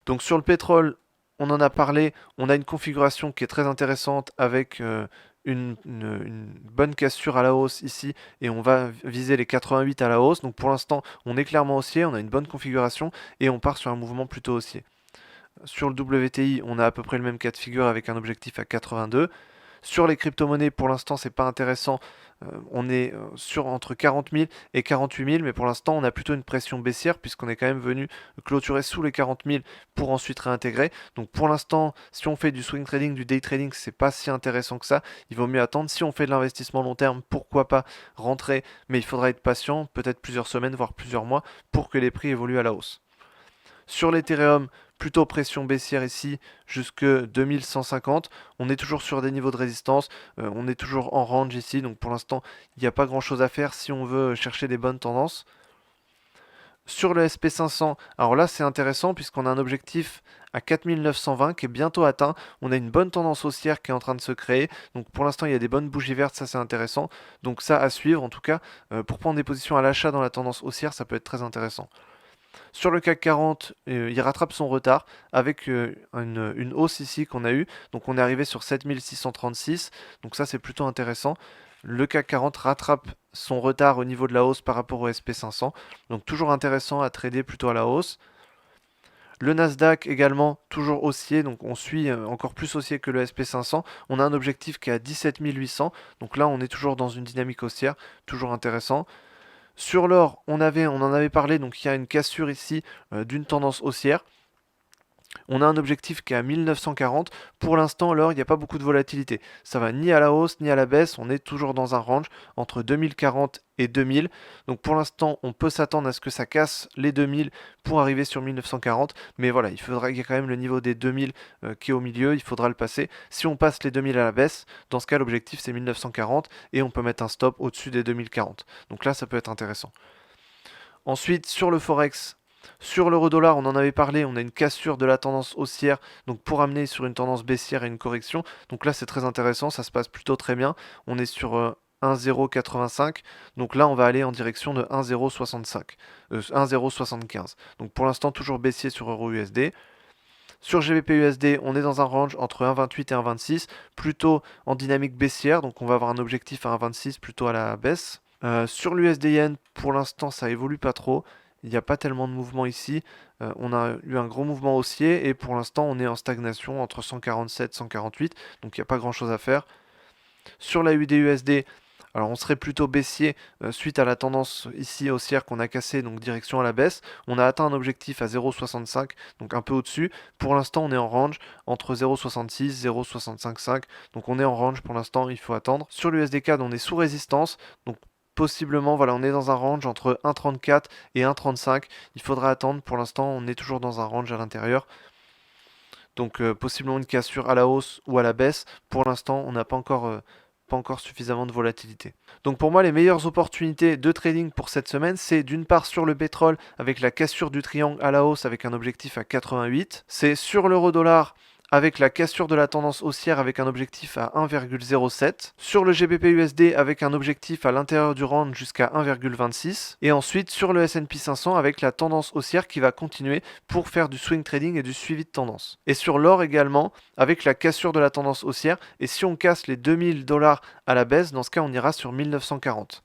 Donc sur le pétrole, on en a parlé, on a une configuration qui est très intéressante avec une bonne cassure à la hausse ici et on va viser les 88 à la hausse. Donc pour l'instant, on est clairement haussier, on a une bonne configuration et on part sur un mouvement plutôt haussier. Sur le WTI, on a à peu près le même cas de figure avec un objectif à 82. Sur les crypto-monnaies, pour l'instant, c'est pas intéressant. On est sur entre 40 000 et 48 000, mais pour l'instant, on a plutôt une pression baissière puisqu'on est quand même venu clôturer sous les 40 000 pour ensuite réintégrer. Donc pour l'instant, si on fait du swing trading, du day trading, c'est pas si intéressant que ça. Il vaut mieux attendre. Si on fait de l'investissement long terme, pourquoi pas rentrer, mais il faudra être patient, peut-être plusieurs semaines, voire plusieurs mois, pour que les prix évoluent à la hausse. Sur l'Ethereum, plutôt pression baissière ici jusque 2150. On est toujours sur des niveaux de résistance, on est toujours en range ici, donc pour l'instant il n'y a pas grand chose à faire si on veut chercher des bonnes tendances. Sur le SP500, alors là c'est intéressant puisqu'on a un objectif à 4920 qui est bientôt atteint. On a une bonne tendance haussière qui est en train de se créer. Donc pour l'instant il y a des bonnes bougies vertes, ça c'est intéressant. Donc ça à suivre en tout cas. Pour prendre des positions à l'achat dans la tendance haussière, ça peut être très intéressant. Sur le CAC 40, il rattrape son retard avec une hausse ici qu'on a eue. Donc on est arrivé sur 7636. Donc ça c'est plutôt intéressant. Le CAC 40 rattrape son retard au niveau de la hausse par rapport au SP500. Donc toujours intéressant à trader plutôt à la hausse. Le Nasdaq également toujours haussier, donc on suit encore plus haussier que le SP500. On a un objectif qui est à 17 800. Donc là on est toujours dans une dynamique haussière, toujours intéressant. Sur l'or, on en avait parlé, donc il y a une cassure ici d'une tendance haussière. On a un objectif qui est à 1940. Pour l'instant, l'or, il n'y a pas beaucoup de volatilité. Ça va ni à la hausse ni à la baisse. On est toujours dans un range entre 2040 et 2000. Donc pour l'instant, on peut s'attendre à ce que ça casse les 2000 pour arriver sur 1940. Mais voilà, il y a quand même le niveau des 2000 qui est au milieu. Il faudra le passer. Si on passe les 2000 à la baisse, dans ce cas, l'objectif c'est 1940 et on peut mettre un stop au-dessus des 2040. Donc là, ça peut être intéressant. Ensuite, sur le Forex, sur l'euro-dollar, on en avait parlé, on a une cassure de la tendance haussière, donc pour amener sur une tendance baissière et une correction. Donc là, c'est très intéressant, ça se passe plutôt très bien. On est sur 1,085, donc là, on va aller en direction de 1,065, 1,075. Donc pour l'instant, toujours baissier sur euro-USD. Sur GBP-USD, on est dans un range entre 1,28 et 1,26, plutôt en dynamique baissière, donc on va avoir un objectif à 1,26 plutôt à la baisse. Sur l'USD Yen, pour l'instant, ça évolue pas trop. Il n'y a pas tellement de mouvement ici. On a eu un gros mouvement haussier et pour l'instant, on est en stagnation entre 147 et 148. Donc il n'y a pas grand chose à faire. Sur la UD-USD, alors on serait plutôt baissier suite à la tendance ici haussière qu'on a cassée, donc direction à la baisse. On a atteint un objectif à 0,65, donc un peu au-dessus. Pour l'instant, on est en range entre 0,66 et 0,655. Donc on est en range pour l'instant, il faut attendre. Sur l'USD-CAD, on est sous résistance, donc possiblement, voilà, on est dans un range entre 1,34 et 1,35. Il faudra attendre. Pour l'instant, on est toujours dans un range à l'intérieur. Donc possiblement une cassure à la hausse ou à la baisse. Pour l'instant, on n'a pas encore suffisamment de volatilité. Donc pour moi, les meilleures opportunités de trading pour cette semaine, c'est d'une part sur le pétrole avec la cassure du triangle à la hausse avec un objectif à 88. C'est sur l'euro-dollar avec la cassure de la tendance haussière avec un objectif à 1,07. Sur le GBP-USD avec un objectif à l'intérieur du range jusqu'à 1,26. Et ensuite sur le S&P 500 avec la tendance haussière qui va continuer pour faire du swing trading et du suivi de tendance. Et sur l'or également avec la cassure de la tendance haussière. Et si on casse les 2000 $ à la baisse, dans ce cas on ira sur 1940.